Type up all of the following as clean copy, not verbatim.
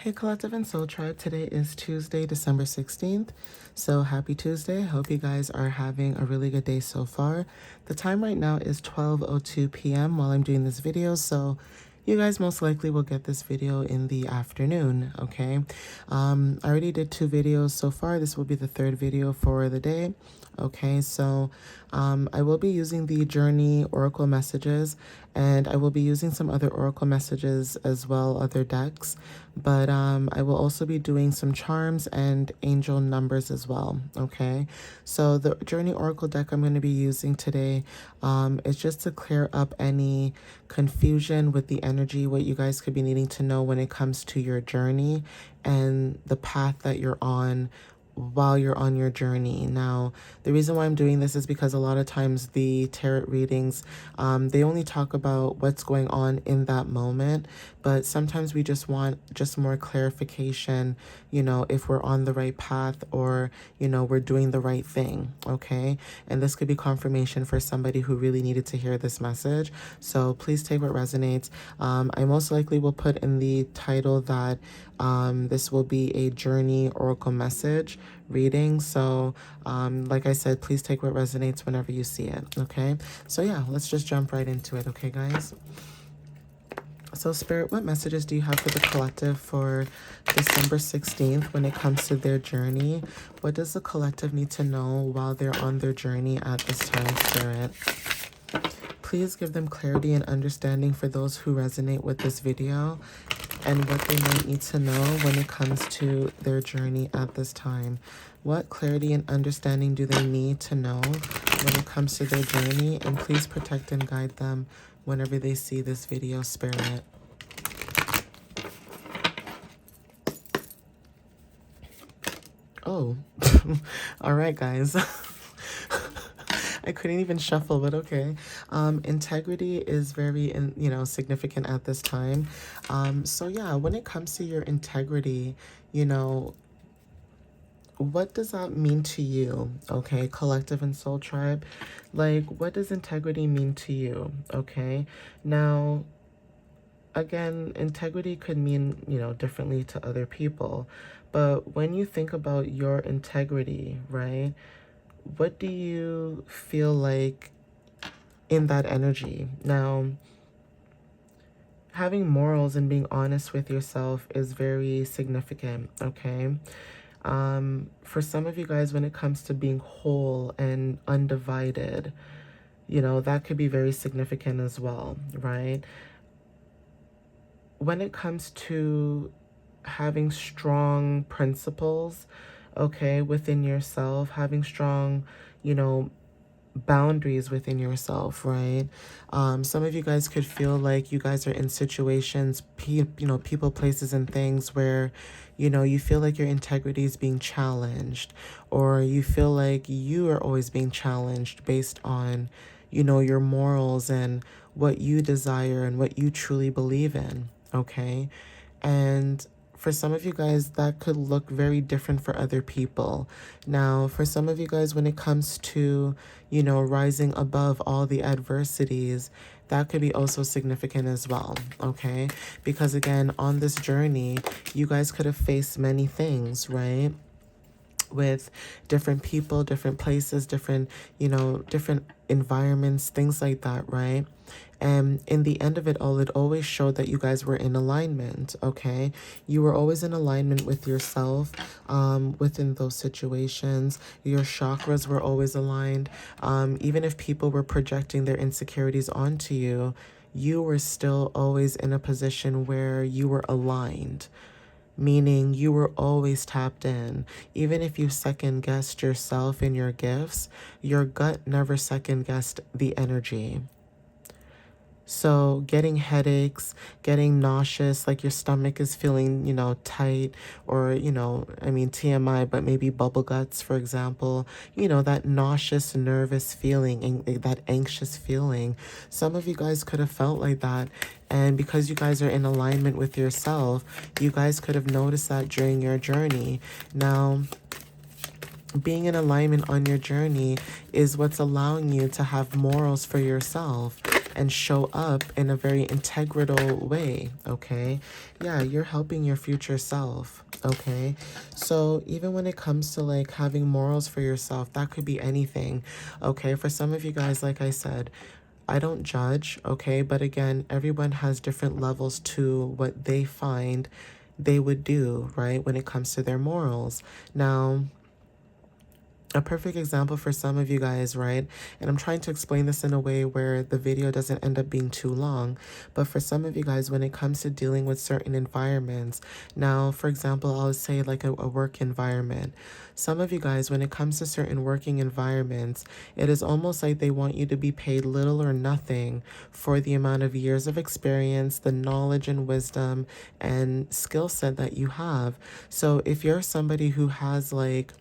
Hey Collective and Soul Tribe, today is Tuesday, December 16th. So happy Tuesday. Hope you guys are having a really good day so far. The time right now is 12:02 p.m. while I'm doing this video, so you guys most likely will get this video in the afternoon, okay? I already did 2 videos so far. This will be the 3rd video for the day. Okay, so I will be using the Journey Oracle messages, and I will be using some other Oracle messages as well, other decks, but I will also be doing some charms and angel numbers as well, okay? So the Journey Oracle deck I'm going to be using today is just to clear up any confusion with the energy, what you guys could be needing to know when it comes to your journey and the path that you're on while you're on your journey. Now, the reason why I'm doing this is because a lot of times the tarot readings, they only talk about what's going on in that moment, but sometimes we just want just more clarification, you know, if we're on the right path or, you know, we're doing the right thing, okay? And this could be confirmation for somebody who really needed to hear this message. So please take what resonates. I most likely will put in the title that this will be a Journey Oracle message reading. So like I said, please take what resonates whenever you see it, okay? So yeah, let's just jump right into it, okay guys? So Spirit, what messages do you have for the collective for December 16th when it comes to their journey? What does the collective need to know while they're on their journey at this time, Spirit? Please give them clarity and understanding for those who resonate with this video and what they might need to know when it comes to their journey at this time. What clarity and understanding do they need to know when it comes to their journey? And please protect and guide them whenever they see this video, Spirit. Oh, all right, guys. I couldn't even shuffle, but okay. Integrity is very, significant at this time. So yeah, when it comes to your integrity, you know, what does that mean to you? Okay, Collective and Soul Tribe. Like, what does integrity mean to you? Okay, now, again, integrity could mean, you know, differently to other people. But when you think about your integrity, right? What do you feel like in that energy? Now, having morals and being honest with yourself is very significant, okay? For some of you guys, when it comes to being whole and undivided, you know, that could be very significant as well, right? When it comes to having strong principles, okay, within yourself, having strong, you know, boundaries within yourself, right? Some of you guys could feel like you guys are in situations, people, places, and things where, you know, you feel like your integrity is being challenged, or you feel like you are always being challenged based on, you know, your morals and what you desire and what you truly believe in, okay? And for some of you guys, that could look very different for other people. Now, for some of you guys, when it comes to, you know, rising above all the adversities, that could be also significant as well, okay? Because again, on this journey, you guys could have faced many things, right? With different people, different places, different, you know, different environments, things like that, right? And in the end of it all, it always showed that you guys were in alignment, okay? You were always in alignment with yourself within those situations. Your chakras were always aligned. Even if people were projecting their insecurities onto you, you were still always in a position where you were aligned. Meaning you were always tapped in. Even if you second guessed yourself and your gifts, your gut never second guessed the energy. So getting headaches, getting nauseous, like your stomach is feeling, you know, tight, or, you know, I mean TMI, but maybe bubble guts, for example, you know, that nauseous, nervous feeling, and that anxious feeling. Some of you guys could have felt like that. And because you guys are in alignment with yourself, you guys could have noticed that during your journey. Now, being in alignment on your journey is what's allowing you to have morals for yourself. and show up in a very integral way, okay? Yeah, you're helping your future self, okay? So even when it comes to like having morals for yourself, that could be anything, okay? For some of you guys, like I said, I don't judge, okay? But again, everyone has different levels to what they find they would do, right? When it comes to their morals. Now, a perfect example for some of you guys, right? And I'm trying to explain this in a way where the video doesn't end up being too long. But for some of you guys, when it comes to dealing with certain environments, now, for example, I would say like a work environment. Some of you guys, when it comes to certain working environments, it is almost like they want you to be paid little or nothing for the amount of years of experience, the knowledge and wisdom and skill set that you have. So if you're somebody who has like,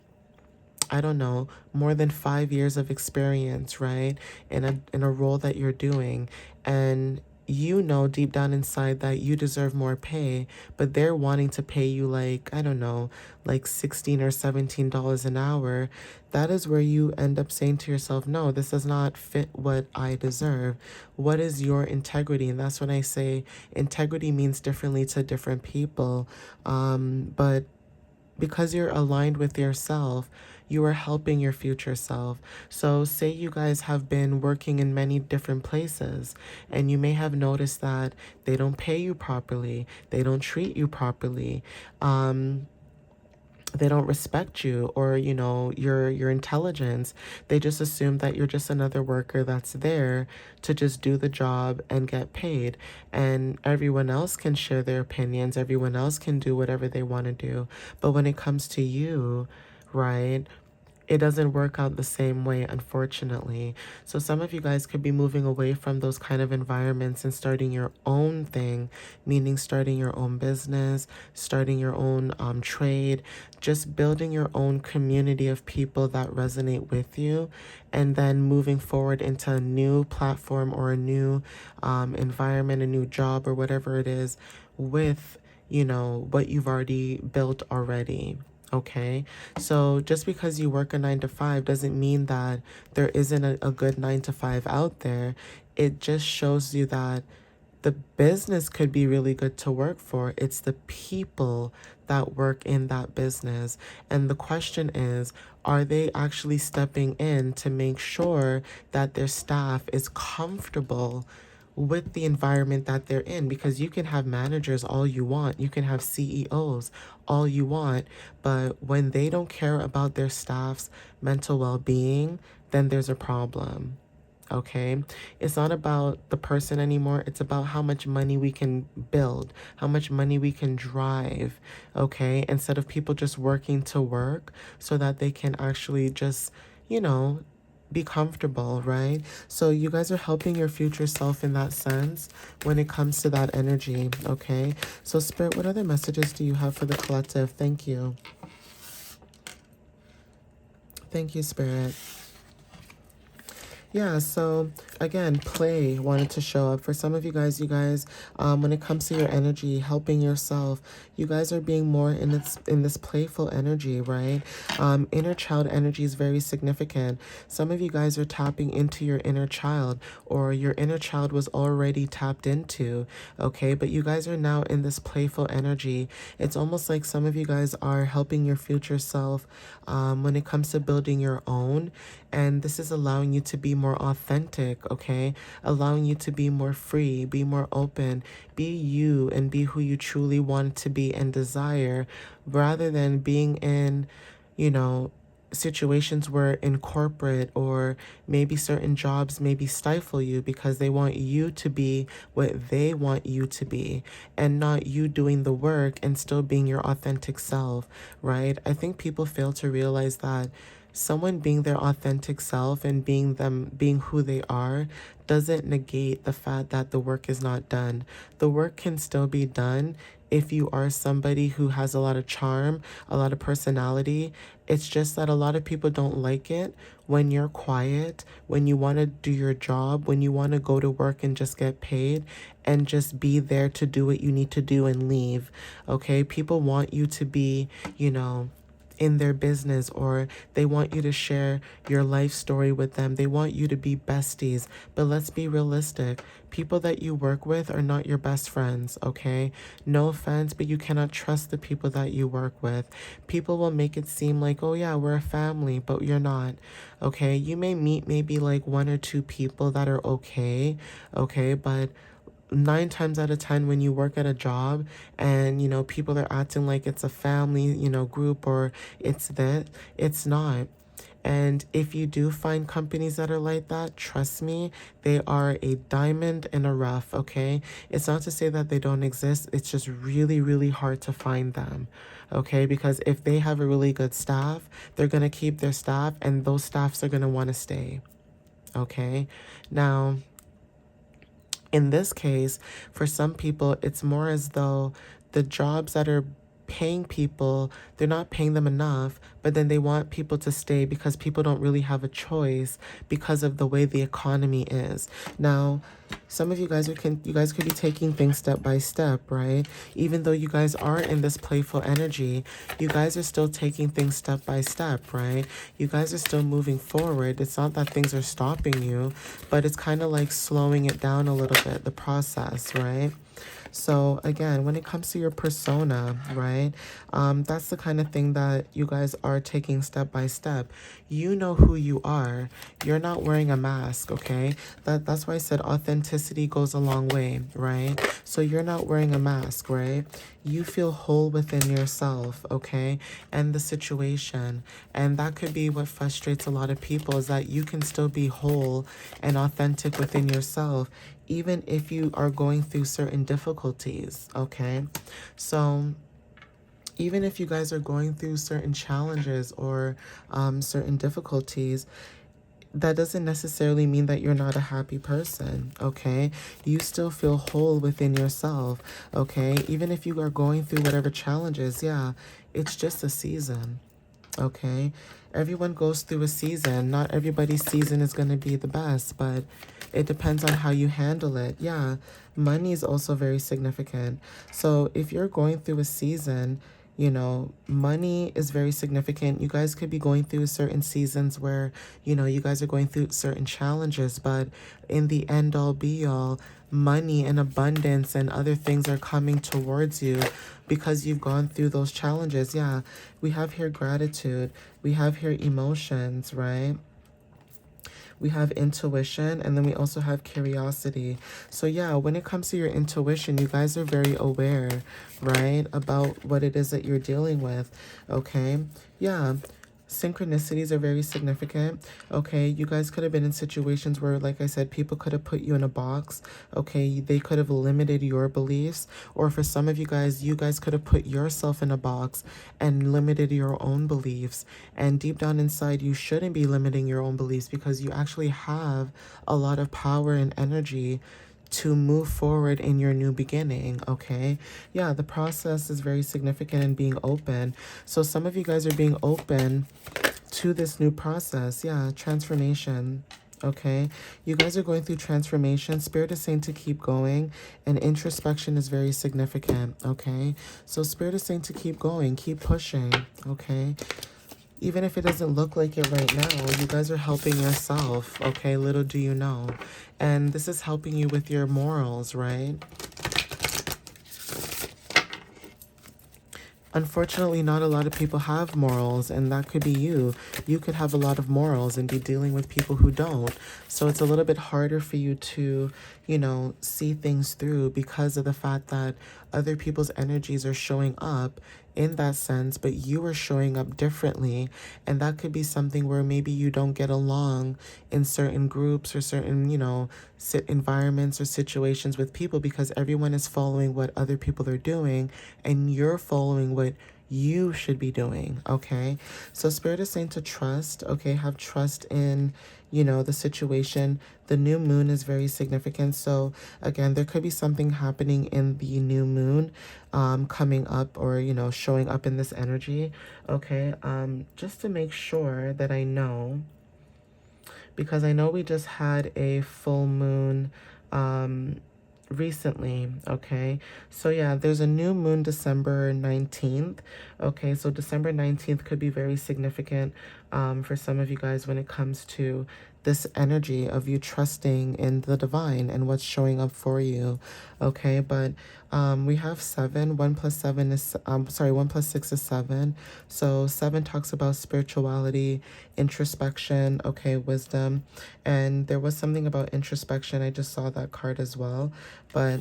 I don't know, more than 5 years of experience, right? In a role that you're doing, and you know deep down inside that you deserve more pay, but they're wanting to pay you like, I don't know, like $16 or $17 an hour. That is where you end up saying to yourself, no, this does not fit what I deserve. What is your integrity? And that's when I say integrity means differently to different people. But because you're aligned with yourself, you are helping your future self. So, say you guys have been working in many different places, and you may have noticed that they don't pay you properly, they don't treat you properly. They don't respect you, or you know, your intelligence. They just assume that you're just another worker that's there to just do the job and get paid, and everyone else can share their opinions, everyone else can do whatever they want to do. But when it comes to you, right, it doesn't work out the same way, unfortunately. So some of you guys could be moving away from those kind of environments and starting your own thing, meaning starting your own business, starting your own trade, just building your own community of people that resonate with you, and then moving forward into a new platform or a new environment, a new job, or whatever it is with, you know, what you've already built already. Okay, so just because you work a 9 to 5 doesn't mean that there isn't a good 9 to 5 out there. It just shows you that the business could be really good to work for. It's the people that work in that business. And the question is, are they actually stepping in to make sure that their staff is comfortable with the environment that they're in? Because you can have managers all you want, you can have CEOs all you want, but when they don't care about their staff's mental well-being, then there's a problem. Okay, it's not about the person anymore, it's about how much money we can build, how much money we can drive. Okay, instead of people just working to work so that they can actually just, you know, be comfortable, right? So you guys are helping your future self in that sense when it comes to that energy. Okay, so Spirit, what other messages do you have for the collective? Thank you. Thank you, Spirit. Yeah, so again, play wanted to show up. For some of you guys, when it comes to your energy, helping yourself, you guys are being more in this playful energy, right? Inner child energy is very significant. Some of you guys are tapping into your inner child, or your inner child was already tapped into, okay? But you guys are now in this playful energy. It's almost like some of you guys are helping your future self when it comes to building your own. And this is allowing you to be more authentic, okay? Allowing you to be more free, be more open, be you and be who you truly want to be and desire, rather than being in, you know, situations where in corporate or maybe certain jobs maybe stifle you because they want you to be what they want you to be, and not you doing the work and still being your authentic self, right? I think people fail to realize that someone being their authentic self and being them, being who they are, doesn't negate the fact that the work is not done. The work can still be done if you are somebody who has a lot of charm, a lot of personality. It's just that a lot of people don't like it when you're quiet, when you want to do your job, when you want to go to work and just get paid and just be there to do what you need to do and leave. Okay? People want you to be, you know, in their business, or they want you to share your life story with them. They want you to be besties. But let's be realistic. People that you work with are not your best friends, okay? No offense, but you cannot trust the people that you work with. People will make it seem like, oh yeah, we're a family, but you're not, okay? You may meet maybe like one or two people that are okay, but 9 times out of 10 when you work at a job and people are acting like it's a family group, or it's not. And if you do find companies that are like that, trust me, they are a diamond in a rough, okay? It's not to say that they don't exist. It's just really, really hard to find them, okay? Because if they have a really good staff, they're going to keep their staff, and those staffs are going to want to stay, okay? Now, in this case, for some people, it's more as though the jobs that are paying people, they're not paying them enough, but then they want people to stay because people don't really have a choice because of the way the economy is. Now, some of you guys could be taking things step by step, right? Even though you guys are in this playful energy, you guys are still taking things step by step, right? You guys are still moving forward. It's not that things are stopping you, but it's kind of like slowing it down a little bit, the process, right? So again, when it comes to your persona, right, that's the kind of thing that you guys are taking step by step. You know who you are. You're not wearing a mask, okay? That's why I said authenticity goes a long way, right? So you're not wearing a mask, right? You feel whole within yourself, okay? And the situation. And that could be what frustrates a lot of people, is that you can still be whole and authentic within yourself, even if you are going through certain difficulties, okay? So even if you guys are going through certain challenges or certain difficulties, that doesn't necessarily mean that you're not a happy person, okay? You still feel whole within yourself, okay? Even if you are going through whatever challenges, yeah, it's just a season, okay? Everyone goes through a season. Not everybody's season is going to be the best, but it depends on how you handle it. Yeah, money is also very significant. So if you're going through a season, money is very significant. You guys could be going through certain seasons where, you guys are going through certain challenges, but in the end all be all, money and abundance and other things are coming towards you because you've gone through those challenges. Yeah, we have here gratitude. We have here emotions, right? We have intuition, and then we also have curiosity. So yeah, when it comes to your intuition, you guys are very aware, right, about what it is that you're dealing with, okay? Yeah. Synchronicities are very significant, okay? You guys could have been in situations where, like I said, people could have put you in a box, okay? They could have limited your beliefs, or for some of you guys could have put yourself in a box and limited your own beliefs. And deep down inside, you shouldn't be limiting your own beliefs, because you actually have a lot of power and energy to move forward in your new beginning, okay? Yeah, the process is very significant in being open. So some of you guys are being open to this new process. Yeah, transformation, okay? You guys are going through transformation. Spirit is saying to keep going, and introspection is very significant, okay? So Spirit is saying to keep going, keep pushing, okay? Even if it doesn't look like it right now, you guys are helping yourself, okay? Little do you know. And this is helping you with your morals, right? Unfortunately, not a lot of people have morals, and that could be you. You could have a lot of morals and be dealing with people who don't. So it's a little bit harder for you to, see things through because of the fact that other people's energies are showing up in that sense, but you are showing up differently. And that could be something where maybe you don't get along in certain groups or certain, environments or situations with people, because everyone is following what other people are doing and you're following what you should be doing, okay? So Spirit is saying to trust, okay? Have trust in, the situation. The new moon is very significant. So again, there could be something happening in the new moon coming up, or, showing up in this energy, okay? Just to make sure that I know, because I know we just had a full moon recently. Okay, so yeah, there's a new moon December 19th. Okay, so December 19th could be very significant for some of you guys when it comes to this energy of you trusting in the divine and what's showing up for you. Okay, but we have 7. 1 plus 7 is sorry, 1 plus 6 is 7. So 7 talks about spirituality, introspection, okay, wisdom. And there was something about introspection. I just saw that card as well, but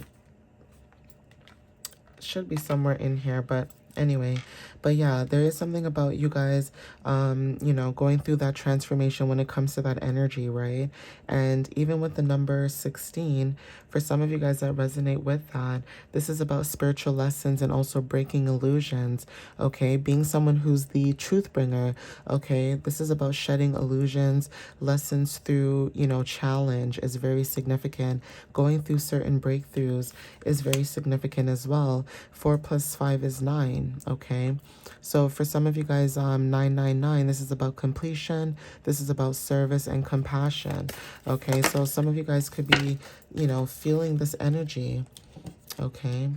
it should be somewhere in here. But anyway, but yeah, there is something about you guys you know, going through that transformation when it comes to that energy, right? And even with the number 16, for some of you guys that resonate with that, this is about spiritual lessons and also breaking illusions. Okay, being someone who's the truth bringer. Okay, this is about shedding illusions. Lessons through, you know, challenge is very significant. Going through certain breakthroughs is very significant as well. 4 plus 5 is 9. Okay, so for some of you guys, 999, this is about completion. This is about service and compassion. Okay, so some of you guys could be, you know, feeling this energy. Okay.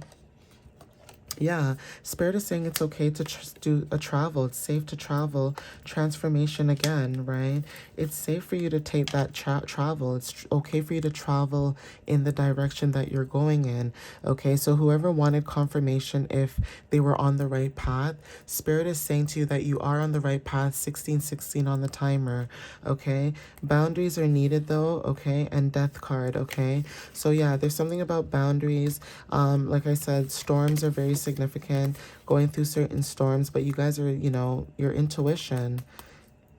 Yeah, Spirit is saying it's okay to do a travel. It's safe to travel. Transformation again, right? It's safe for you to take that travel. It's okay for you to travel in the direction that you're going in. Okay, so whoever wanted confirmation if they were on the right path, Spirit is saying to you that you are on the right path. 1616 on the timer. Okay, boundaries are needed though. Okay, and death card. Okay, so yeah, there's something about boundaries. Like I said, storms are very significant, going through certain storms, but you guys are, you know, your intuition.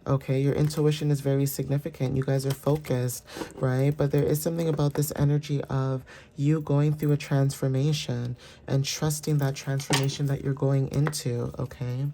Okay, your intuition is very significant. You guys are focused, right? But there is something about this energy of you going through a transformation and trusting that transformation that you're going into, okay?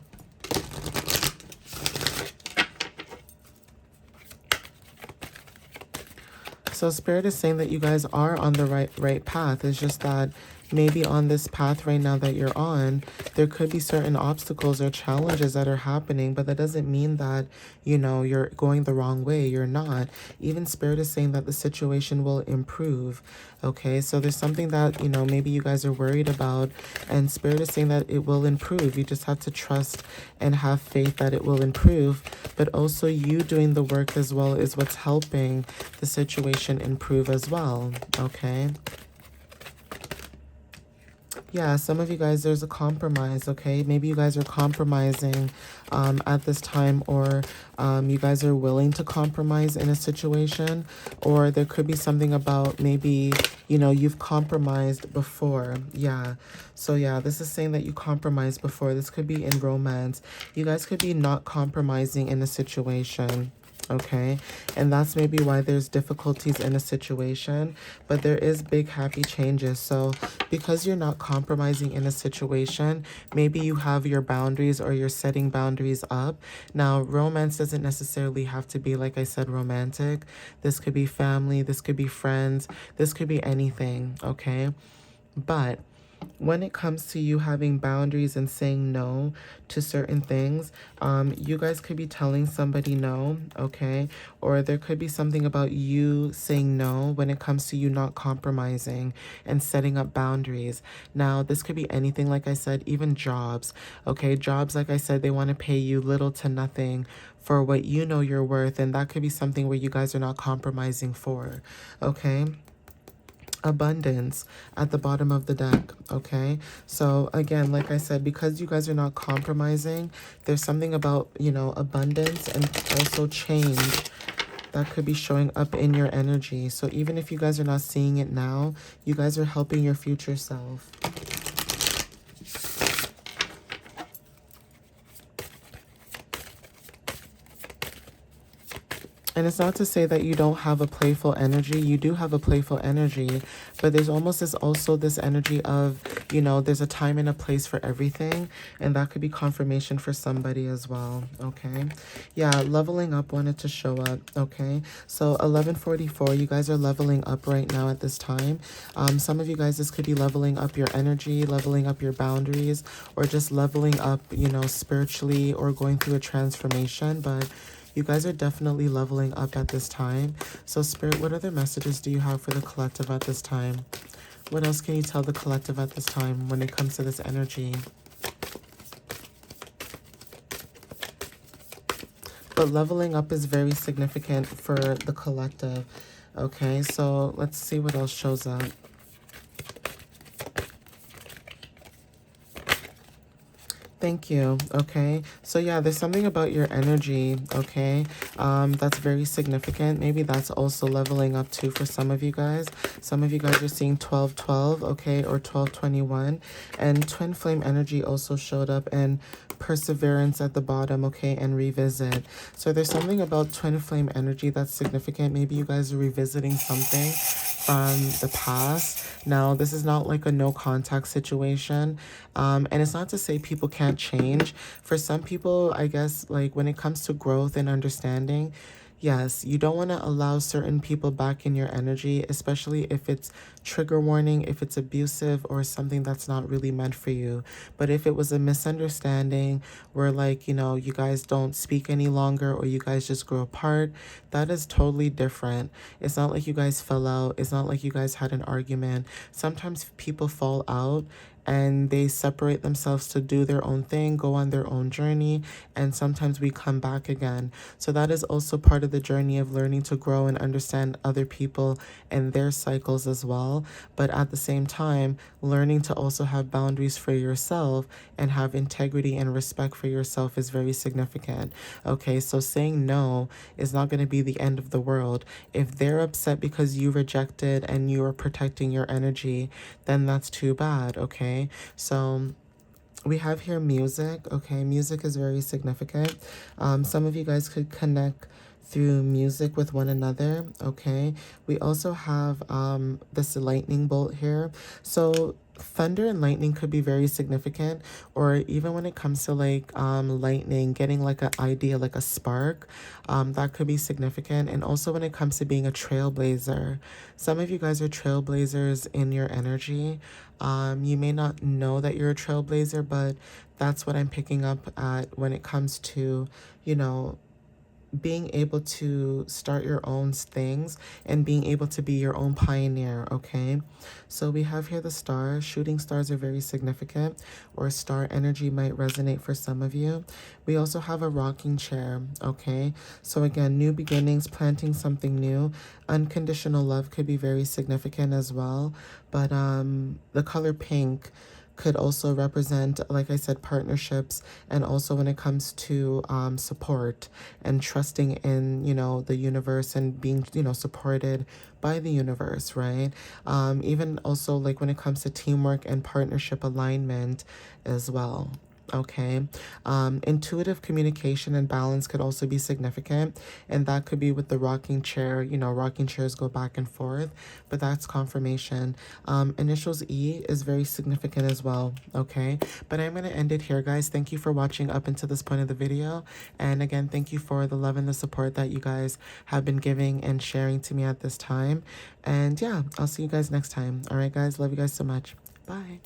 So Spirit is saying that you guys are on the right path. It's just that maybe on this path right now that you're on, there could be certain obstacles or challenges that are happening, but that doesn't mean that, you know, you're going the wrong way. You're not. Even Spirit is saying that the situation will improve. Okay, so there's something that, you know, maybe you guys are worried about, and Spirit is saying that it will improve. You just have to trust and have faith that it will improve, but also you doing the work as well is what's helping the situation improve as well. Okay. Yeah, some of you guys, there's a compromise, okay? Maybe you guys are compromising at this time, or you guys are willing to compromise in a situation, or there could be something about maybe, you know, you've compromised before. Yeah, so yeah, this is saying that you compromised before. This could be in romance. You guys could be not compromising in a situation. Okay, and that's maybe why there's difficulties in a situation, but there is big happy changes. So because you're not compromising in a situation, maybe you have your boundaries or you're setting boundaries up. Now, romance doesn't necessarily have to be, like I said, romantic. This could be family, this could be friends, this could be anything. Okay, but when it comes to you having boundaries and saying no to certain things, you guys could be telling somebody no, okay? Or there could be something about you saying no when it comes to you not compromising and setting up boundaries. Now, this could be anything, like I said, even jobs, okay? Jobs, like I said, they want to pay you little to nothing for what you know you're worth, and that could be something where you guys are not compromising for, okay? Abundance at the bottom of the deck. Okay, so again, like I said, because you guys are not compromising, there's something about, you know, abundance and also change that could be showing up in your energy. So even if you guys are not seeing it now, you guys are helping your future self. And it's not to say that you don't have a playful energy. You do have a playful energy, but there's almost this energy of, you know, there's a time and a place for everything, and that could be confirmation for somebody as well. Okay, yeah, leveling up wanted to show up. Okay, so 1144, you guys are leveling up right now at this time. Some of you guys, this could be leveling up your energy, leveling up your boundaries, or just leveling up, you know, spiritually, or going through a transformation. But you guys are definitely leveling up at this time. So Spirit, what other messages do you have for the collective at this time? What else can you tell the collective at this time when it comes to this energy? But leveling up is very significant for the collective. Okay, so let's see what else shows up. Thank you. Okay. So yeah, there's something about your energy, okay, that's very significant. Maybe that's also leveling up too for some of you guys. Some of you guys are seeing 12-12, okay, or 12-21. And twin flame energy also showed up, and perseverance at the bottom, okay, and revisit. So there's something about twin flame energy that's significant. Maybe you guys are revisiting something from the past. Now, this is not like a no contact situation. And it's not to say people can't change. For some people, I guess, like when it comes to growth and understanding, yes, you don't want to allow certain people back in your energy, especially if it's trigger warning, if it's abusive or something that's not really meant for you. But if it was a misunderstanding where, like, you know, you guys don't speak any longer or you guys just grow apart, that is totally different. It's not like you guys fell out. It's not like you guys had an argument. Sometimes people fall out and they separate themselves to do their own thing, go on their own journey, and sometimes we come back again. So that is also part of the journey of learning to grow and understand other people and their cycles as well. But at the same time, learning to also have boundaries for yourself and have integrity and respect for yourself is very significant. Okay, so saying no is not going to be the end of the world. If they're upset because you rejected and you are protecting your energy, then that's too bad, okay? So we have here music, okay? Music is very significant. Some of you guys could connect through music with one another, okay? We also have this lightning bolt here. So thunder and lightning could be very significant, or even when it comes to like lightning, getting like an idea, like a spark, that could be significant. And also when it comes to being a trailblazer, some of you guys are trailblazers in your energy. You may not know that you're a trailblazer, but that's what I'm picking up at when it comes to, you know, being able to start your own things and being able to be your own pioneer, okay? So we have here the stars. Shooting stars are very significant, or star energy might resonate for some of you. We also have a rocking chair, okay? So again, new beginnings, planting something new. Unconditional love could be very significant as well. But the color pink could also represent, like I said, partnerships, and also when it comes to support and trusting in, you know, the universe and being, you know, supported by the universe, right? Even also like when it comes to teamwork and partnership alignment as well. Okay. Intuitive communication and balance could also be significant, and that could be with the rocking chair. You know, rocking chairs go back and forth, but that's confirmation. Initials E is very significant as well. Okay, but I'm going to end it here, guys. Thank you for watching up until this point of the video, and again, thank you for the love and the support that you guys have been giving and sharing to me at this time. And yeah, I'll see you guys next time. All right, guys, love you guys so much. Bye.